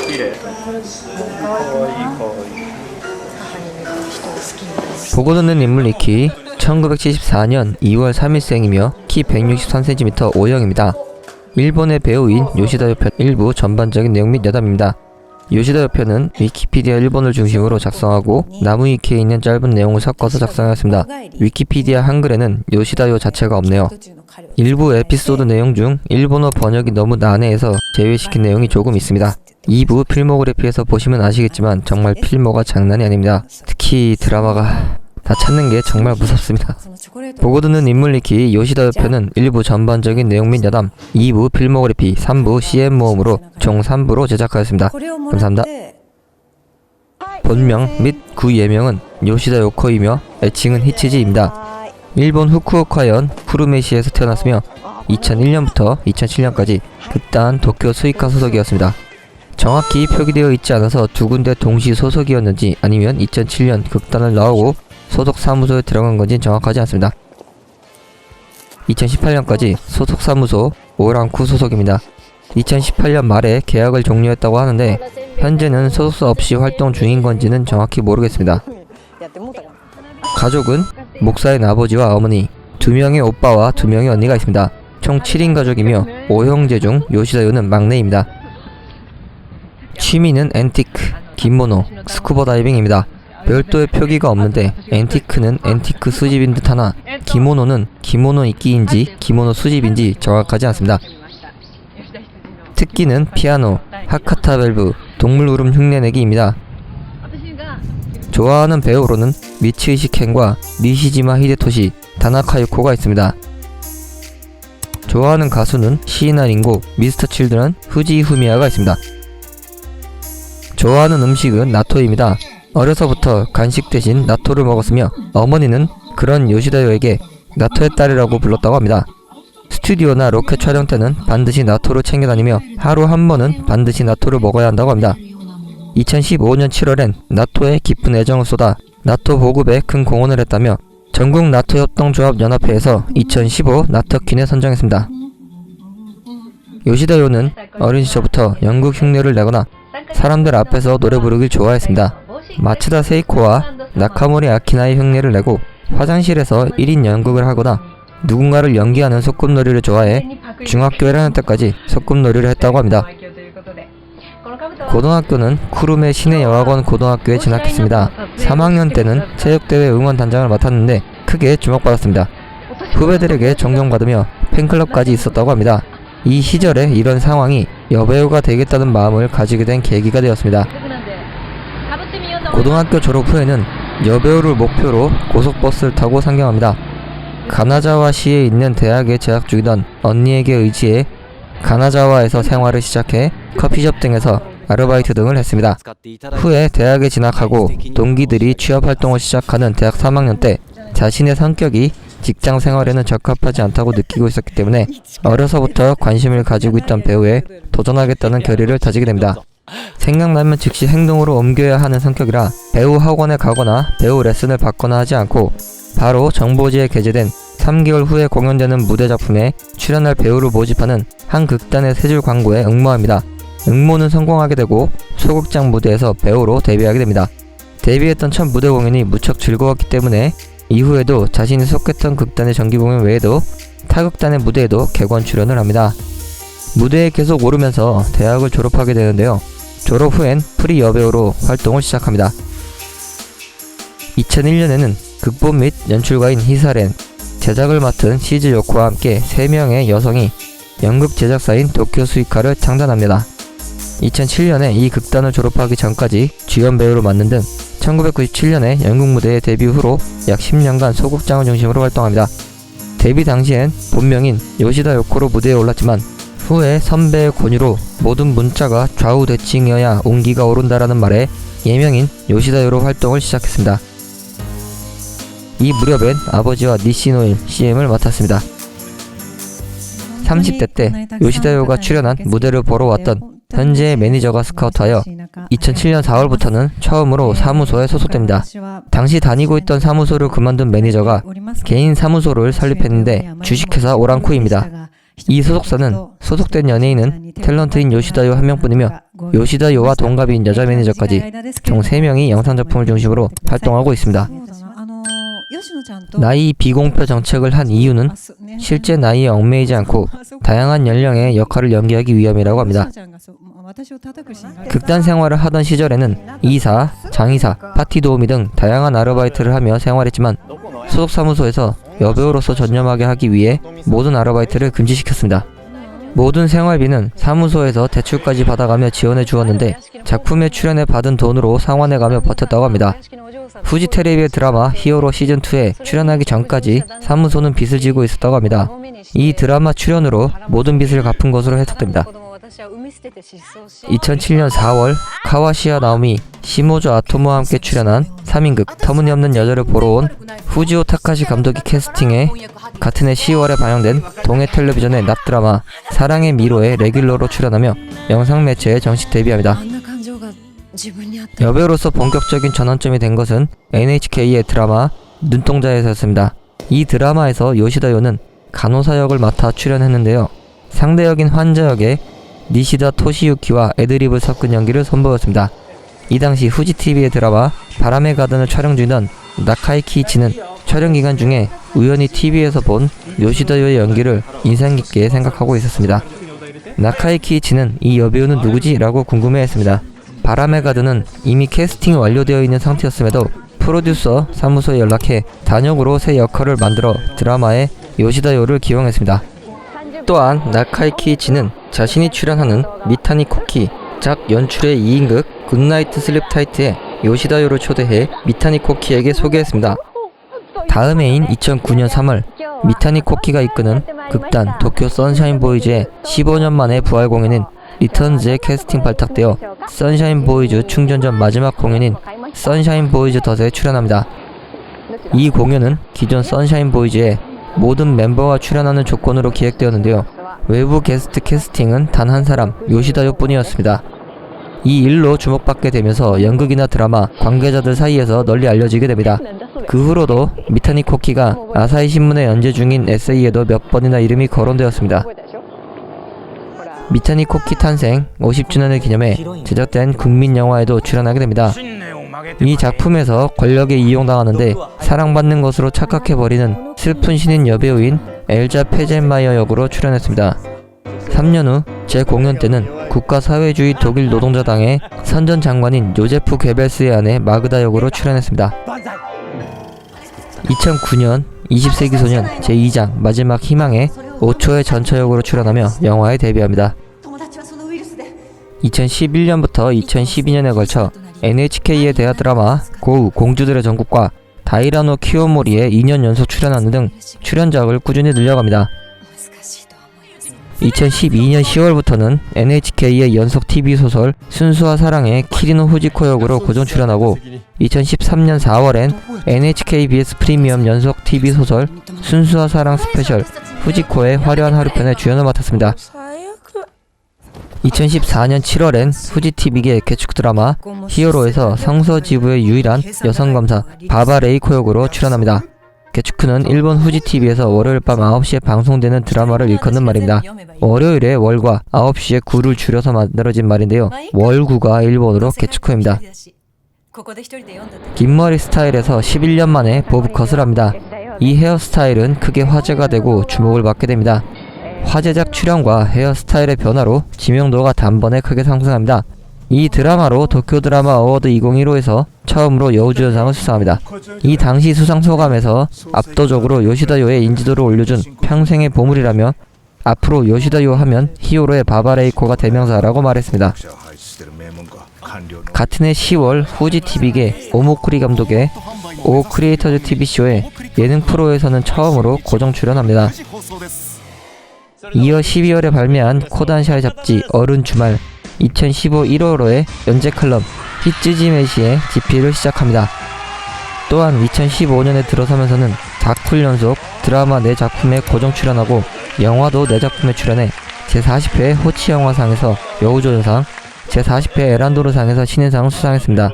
綺麗。보고 듣는 인물 리키 1974년 2월 3일생이며 키 163cm O형입니다. 일본의 배우인 요시다 요편 일부 전반적인 내용 및 여담입니다. 요시다 요편은 위키피디아 일본을 중심으로 작성하고 나무위키에 있는 짧은 내용을 섞어서 작성하였습니다. 위키피디아 한글에는 요시다요 자체가 없네요. 일부 에피소드 내용 중 일본어 번역이 너무 난해해서 제외시킨 내용이 조금 있습니다. 2부 필모그래피에서 보시면 아시겠지만 정말 필모가 장난이 아닙니다. 특히 드라마가 다 찾는 게 정말 무섭습니다. 보고 듣는 인물 리키 요시다 요편은 1부 전반적인 내용 및 여담, 2부 필모그래피, 3부 CM 모음으로 총 3부로 제작하였습니다. 감사합니다. 본명 및 구예명은 요시다 요코이며 애칭은 히치지입니다. 일본 후쿠오카현 후르메시에서 태어났으며 2001년부터 2007년까지 극단 도쿄 스이카 소속이었습니다. 정확히 표기되어 있지 않아서 두 군데 동시 소속이었는지 아니면 2007년 극단을 나오고 소속 사무소에 들어간 건지 정확하지 않습니다. 2018년까지 소속 사무소 오랑쿠 소속입니다. 2018년 말에 계약을 종료했다고 하는데 현재는 소속사 없이 활동 중인 건지는 정확히 모르겠습니다. 가족은 목사인 아버지와 어머니, 2명의 오빠와 2명의 언니가 있습니다. 총 7인 가족이며 5형제 중 요시다요는 막내입니다. 취미는 앤티크, 기모노, 스쿠버 다이빙입니다. 별도의 표기가 없는데 앤티크는 앤티크 수집인 듯 하나 기모노는 기모노 이끼인지 기모노 수집인지 정확하지 않습니다. 특기는 피아노, 하카타 밸브, 동물 울음 흉내내기입니다. 좋아하는 배우로는 미츠이시 켄과 니시지마 히데토시, 다나카 유코가 있습니다. 좋아하는 가수는 시이나 링고, 미스터 칠드런, 후지 후미야가 있습니다. 좋아하는 음식은 나토입니다. 어려서부터 간식 대신 나토를 먹었으며 어머니는 그런 요시다요에게 나토의 딸이라고 불렀다고 합니다. 스튜디오나 로켓 촬영 때는 반드시 나토를 챙겨다니며 하루 한 번은 반드시 나토를 먹어야 한다고 합니다. 2015년 7월엔 나토에 깊은 애정을 쏟아 나토 보급에 큰 공헌을 했다며 전국 나토협동조합연합회에서 2015 나토퀸에 선정했습니다. 요시다요는 어린 시절부터 연극 흉내를 내거나 사람들 앞에서 노래 부르길 좋아했습니다. 마츠다 세이코와 나카모리 아키나의 흉내를 내고 화장실에서 1인 연극을 하거나 누군가를 연기하는 소꿉놀이를 좋아해 중학교 1학년 때까지 소꿉놀이를 했다고 합니다. 고등학교는 쿠르메 시내여학원 고등학교에 진학했습니다. 3학년 때는 체육대회 응원단장을 맡았는데 크게 주목받았습니다. 후배들에게 존경받으며 팬클럽까지 있었다고 합니다. 이 시절에 이런 상황이 여배우가 되겠다는 마음을 가지게 된 계기가 되었습니다. 고등학교 졸업 후에는 여배우를 목표로 고속버스를 타고 상경합니다. 가나자와시에 있는 대학에 재학 중이던 언니에게 의지해 가나자와에서 생활을 시작해 커피숍 등에서 아르바이트 등을 했습니다. 후에 대학에 진학하고 동기들이 취업활동을 시작하는 대학 3학년 때 자신의 성격이 직장 생활에는 적합하지 않다고 느끼고 있었기 때문에 어려서부터 관심을 가지고 있던 배우에 도전하겠다는 결의를 다지게 됩니다. 생각나면 즉시 행동으로 옮겨야 하는 성격이라 배우 학원에 가거나 배우 레슨을 받거나 하지 않고 바로 정보지에 게재된 3개월 후에 공연되는 무대 작품에 출연할 배우를 모집하는 한 극단의 세 줄 광고에 응모합니다. 응모는 성공하게 되고 소극장 무대에서 배우로 데뷔하게 됩니다. 데뷔했던 첫 무대 공연이 무척 즐거웠기 때문에 이후에도 자신이 속했던 극단의 정기 공연 외에도 타극단의 무대에도 객원 출연을 합니다. 무대에 계속 오르면서 대학을 졸업하게 되는데요. 졸업 후엔 프리 여배우로 활동을 시작합니다. 2001년에는 극본 및 연출가인 히사렌, 제작을 맡은 시즈 요코와 함께 3명의 여성이 연극 제작사인 도쿄 스이카를 창단합니다. 2007년에 이 극단을 졸업하기 전까지 주연 배우로 맡는 등 1997년에 연극 무대에 데뷔 후로 약 10년간 소극장을 중심으로 활동합니다. 데뷔 당시엔 본명인 요시다 요코로 무대에 올랐지만 후에 선배의 권유로 모든 문자가 좌우 대칭이어야 온기가 오른다라는 말에 예명인 요시다요로 활동을 시작했습니다. 이 무렵엔 아버지와 니시노일 CM을 맡았습니다. 30대 때 요시다요가 출연한 무대를 보러 왔던 현재의 매니저가 스카우트하여 2007년 4월부터는 처음으로 사무소에 소속됩니다. 당시 다니고 있던 사무소를 그만둔 매니저가 개인 사무소를 설립했는데 주식회사 오랑쿠입니다. 이 소속사는 소속된 연예인은 탤런트인 요시다요 한 명뿐이며 요시다요와 동갑인 여자 매니저까지 총 3명이 영상 작품을 중심으로 활동하고 있습니다. 나이 비공표 정책을 한 이유는 실제 나이에 얽매이지 않고 다양한 연령의 역할을 연기하기 위함이라고 합니다. 극단 생활을 하던 시절에는 이사, 장의사, 파티 도우미 등 다양한 아르바이트를 하며 생활했지만 소속 사무소에서 여배우로서 전념하게 하기 위해 모든 아르바이트를 금지시켰습니다. 모든 생활비는 사무소에서 대출까지 받아가며 지원해 주었는데 작품에 출연해 받은 돈으로 상환해가며 버텼다고 합니다. 후지 테레비의 드라마 히어로 시즌2에 출연하기 전까지 사무소는 빚을 지고 있었다고 합니다. 이 드라마 출연으로 모든 빚을 갚은 것으로 해석됩니다. 2007년 4월 카와시야 나오미, 시모조 아토모와 함께 출연한 3인극 터무니없는 여자를 보러 온 후지오 타카시 감독이 캐스팅해 같은 해 10월에 방영된 동해 텔레비전의 낮드라마 사랑의 미로에 레귤러로 출연하며 영상 매체에 정식 데뷔합니다. 여배우로서 본격적인 전환점이 된 것은 NHK의 드라마 눈동자에서였습니다. 이 드라마에서 요시다요는 간호사 역을 맡아 출연했는데요. 상대 역인 환자 역에 니시다 토시유키와 애드립을 섞은 연기를 선보였습니다. 이 당시 후지TV의 드라마 바람의 가든을 촬영 중이던 나카이 키이치는 촬영 기간 중에 우연히 TV에서 본 요시다요의 연기를 인상 깊게 생각하고 있었습니다. 나카이 키이치는 이 여배우는 누구지? 라고 궁금해했습니다. 바람의 가든은 이미 캐스팅이 완료되어 있는 상태였음에도 프로듀서 사무소에 연락해 단역으로 새 역할을 만들어 드라마에 요시다요를 기용했습니다. 또한 나카이 키이치는 자신이 출연하는 미타니 코키 작 연출의 2인극 굿나이트 슬립 타이트에 요시다요를 초대해 미타니 코키에게 소개했습니다. 다음 해인 2009년 3월 미타니 코키가 이끄는 극단 도쿄 선샤인 보이즈의 15년 만의 부활 공연인 리턴즈의 캐스팅 발탁되어 선샤인 보이즈 충전 전 마지막 공연인 선샤인 보이즈 덫에 출연합니다. 이 공연은 기존 선샤인 보이즈의 모든 멤버가 출연하는 조건으로 기획되었는데요. 외부 게스트 캐스팅은 단 한 사람, 요시다요 뿐이었습니다. 이 일로 주목받게 되면서 연극이나 드라마, 관계자들 사이에서 널리 알려지게 됩니다. 그 후로도 미타니 코키가 아사히 신문에 연재 중인 에세이에도 몇 번이나 이름이 거론되었습니다. 미타니 코키 탄생 50주년을 기념해 제작된 국민 영화에도 출연하게 됩니다. 이 작품에서 권력에 이용당하는데 사랑받는 것으로 착각해버리는 슬픈 신인 여배우인 엘자 페젠마이어 역으로 출연했습니다. 3년 후 제 공연 때는 국가사회주의 독일 노동자당의 선전 장관인 요제프 괴벨스의 아내 마그다 역으로 출연했습니다. 2009년 20세기 소년 제2장 마지막 희망에 5초의 전처 역으로 출연하며 영화에 데뷔합니다. 2011년부터 2012년에 걸쳐 NHK의 대하 드라마 고우 공주들의 전국과 다이라노 키요모리에 2년 연속 출연하는 등 출연작을 꾸준히 늘려갑니다. 2012년 10월부터는 NHK의 연속 TV소설 순수와 사랑의 키리노 후지코 역으로 고정 출연하고 2013년 4월엔 NHKBS 프리미엄 연속 TV소설 순수와 사랑 스페셜 후지코의 화려한 하루편의 주연을 맡았습니다. 2014년 7월엔 후지TV계 개축 드라마 히어로에서 성서지부의 유일한 여성검사 바바 레이코 역으로 출연합니다. 개축후는 일본 후지TV에서 월요일 밤 9시에 방송되는 드라마를 일컫는 말입니다. 월요일에 월과 9시에 구를 줄여서 만들어진 말인데요. 월구가 일본어로 개축후입니다. 긴 머리 스타일에서 11년 만에 보브컷을 합니다. 이 헤어스타일은 크게 화제가 되고 주목을 받게 됩니다. 화제작 출연과 헤어스타일의 변화로知名도가 단번에 크게 상승합니다. 이 드라마로 도쿄 드라마 어워드 2015에서 처음으로 여우주연상을 수상합니다. 이 당시 수상 소감에서 압도적으로 요시다요의 인지도를 올려준 평생의 보물이라며 앞으로 요시다요 하면 히어로의 바바레이코가 대명사라고 말했습니다. 같은 해 10월 후지TV계 오모쿠리 감독의 오 크리에이터즈 TV쇼에 예능 프로에서는 처음으로 고정 출연합니다. 이어 12월에 발매한 코단샤의 잡지 어른 주말 2015 1월호의 연재 칼럼 히츠지메시의 집필을 시작합니다. 또한 2015년에 들어서면서는 4쿨 연속 드라마 4작품에 고정 출연하고 영화도 4작품에 출연해 제40회 호치 영화상에서 여우조연상, 제40회 에란도르상에서 신인상을 수상했습니다.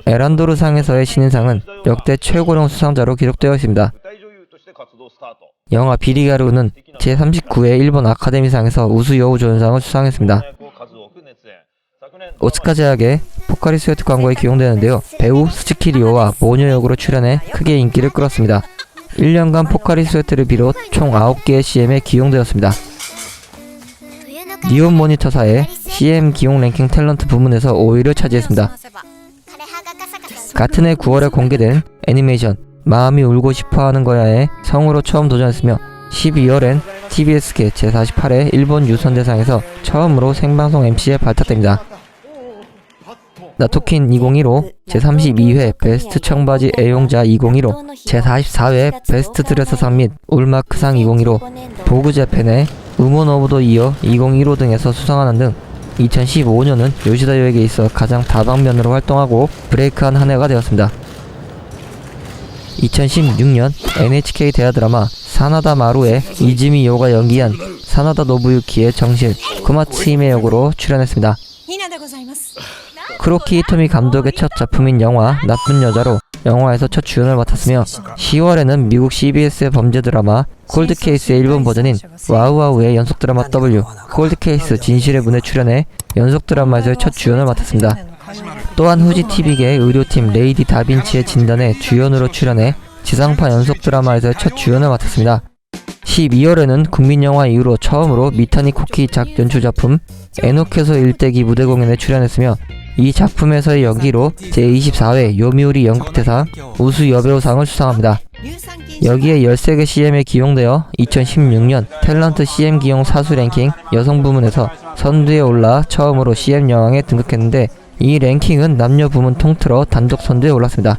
에란도르상에서의 신인상은 역대 최고령 수상자로 기록되어 있습니다. 영화 비리가루는 제39회 일본 아카데미상에서 우수 여우조연상을 수상했습니다. 오스카 제약의 포카리 스웨트 광고에 기용되는데요. 배우 스즈키 리오와 모녀 역으로 출연해 크게 인기를 끌었습니다. 1년간 포카리 스웨트를 비롯 총 9개의 CM에 기용되었습니다. 니온 모니터사의 CM 기용 랭킹 탤런트 부문에서 5위를 차지했습니다. 같은 해 9월에 공개된 애니메이션 마음이 울고 싶어하는 거야에 성우로 처음 도전했으며 12월엔 TBS계 제48회 일본 유선대상에서 처음으로 생방송 MC에 발탁됩니다. 나토킨 2015, 제32회 베스트 청바지 애용자 2015, 제44회 베스트 드레서상 및 울마크상 2015, 보그재팬의 우먼 오브 더 이어 2015 등에서 수상하는 등 2015년은 요시다요에게 있어 가장 다방면으로 활동하고 브레이크한 한 해가 되었습니다. 2016년 NHK 대하 드라마 사나다 마루에 이즈미 요가 연기한 사나다 노부유키의 정실 쿠마츠히메 역으로 출연했습니다. 쿠로키 히토미 감독의 첫 작품인 영화 나쁜 여자로 영화에서 첫 주연을 맡았으며 10월에는 미국 CBS의 범죄 드라마 콜드케이스의 일본 버전인 와우와우의 연속 드라마 W 콜드케이스 진실의 문에 출연해 연속 드라마에서의 첫 주연을 맡았습니다. 또한 후지TV계 의료팀 레이디 다빈치의 진단에 주연으로 출연해 지상파 연속 드라마에서의 첫 주연을 맡았습니다. 12월에는 국민영화 이후로 처음으로 미타니 코키 작 연출 작품 에노케소 일대기 무대 공연에 출연했으며 이 작품에서의 연기로 제24회 요미우리 연극대상 우수 여배우상을 수상합니다. 여기에 13개 CM에 기용되어 2016년 탤런트 CM 기용 사수 랭킹 여성 부문에서 선두에 올라 처음으로 CM 여왕에 등극했는데 이 랭킹은 남녀 부문 통틀어 단독 선두에 올랐습니다.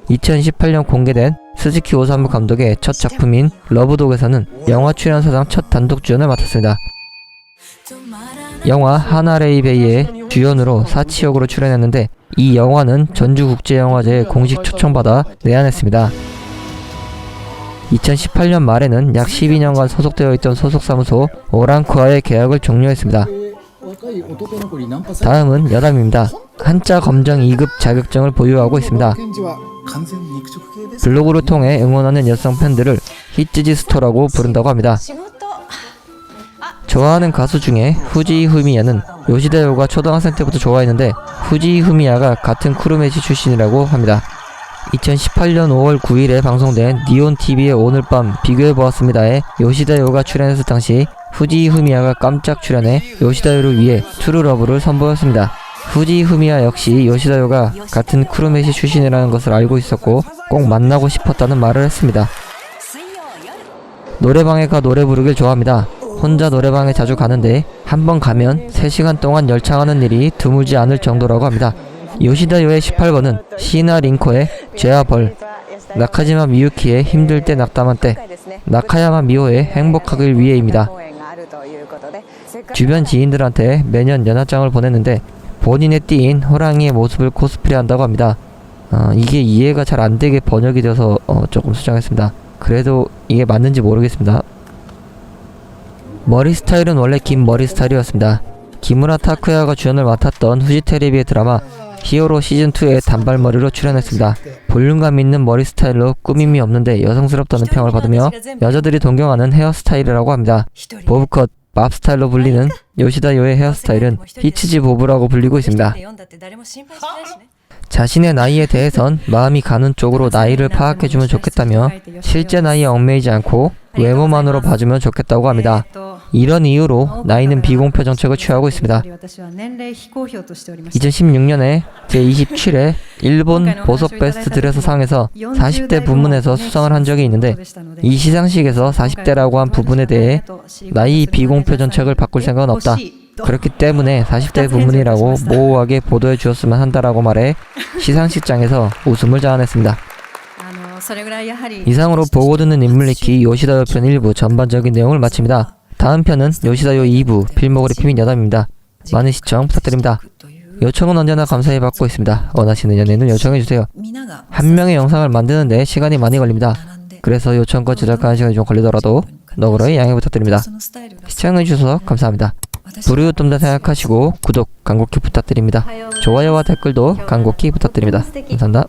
2018년 공개된 스즈키 오사무 감독의 첫 작품인 러브독에서는 영화 출연사상 첫 단독 주연을 맡았습니다. 영화 하나레이베이의 주연으로 사치 역으로 출연했는데 이 영화는 전주국제영화제에 공식 초청받아 내한했습니다. 2018년 말에는 약 12년간 소속되어 있던 소속사무소 오랑쿠와의 계약을 종료했습니다. 다음은 여담입니다. 한자 검정 2급 자격증을 보유하고 있습니다. 블로그를 통해 응원하는 여성 팬들을 히츠지스토라고 부른다고 합니다. 좋아하는 가수 중에 후지 후미야는 요시다요가 초등학생 때부터 좋아했는데 후지 후미야가 같은 쿠르메시 출신이라고 합니다. 2018년 5월 9일에 방송된 니온TV의 오늘 밤 비교해보았습니다에 요시다요가 출연했을 당시 후지 후미야가 깜짝 출연해 요시다요를 위해 트루러브를 선보였습니다. 후지 후미야 역시 요시다요가 같은 쿠르메시 출신이라는 것을 알고 있었고 꼭 만나고 싶었다는 말을 했습니다. 노래방에 가 노래 부르길 좋아합니다. 혼자 노래방에 자주 가는데 한번 가면 3시간 동안 열창하는 일이 드물지 않을 정도라고 합니다. 요시다요의 18번은 시나 링코의 죄와 벌, 나카지마 미유키의 힘들 때 낙담한 때, 나카야마 미호의 행복하길 위해입니다. 주변 지인들한테 매년 연하장을 보냈는데 본인의 띠인 호랑이의 모습을 코스프레한다고 합니다. 이게 이해가 잘 안되게 번역이 돼서 조금 수정했습니다. 그래도 이게 맞는지 모르겠습니다. 머리 스타일은 원래 긴 머리 스타일이었습니다. 기무라 타쿠야가 주연을 맡았던 후지테레비의 드라마 히어로 시즌2의 단발머리로 출연했습니다. 볼륨감 있는 머리 스타일로 꾸밈이 없는데 여성스럽다는 평을 받으며 여자들이 동경하는 헤어스타일이라고 합니다. 보브컷, 밥 스타일로 불리는 요시다요의 헤어스타일은 히치지 보브라고 불리고 있습니다. 자신의 나이에 대해선 마음이 가는 쪽으로 나이를 파악해주면 좋겠다며 실제 나이에 얽매이지 않고 외모만으로 봐주면 좋겠다고 합니다. 이런 이유로 나이는 비공표 정책을 취하고 있습니다. 2016년에 제27회 일본 보석 베스트 드레서상에서 40대 부문에서 수상을 한 적이 있는데 이 시상식에서 40대라고 한 부분에 대해 나이 비공표 정책을 바꿀 생각은 없다. 그렇기 때문에 40대 부문이라고 모호하게 보도해 주었으면 한다라고 말해 시상식장에서 웃음을 자아냈습니다. 이상으로 보고 듣는 인물리키 요시다요 편 1부 전반적인 내용을 마칩니다. 다음 편은 요시다요 2부 필모그래피 및 여담입니다. 많은 시청 부탁드립니다. 요청은 언제나 감사히 받고 있습니다. 원하시는 연예인은 요청해주세요. 한 명의 영상을 만드는데 시간이 많이 걸립니다. 그래서 요청과 제작하는 시간이 좀 걸리더라도 너그러이 양해 부탁드립니다. 시청해주셔서 감사합니다. 부르유tom다 생각하시고 구독, 간곡히 부탁드립니다. 좋아요와 댓글도 간곡히 부탁드립니다. 감사합니다.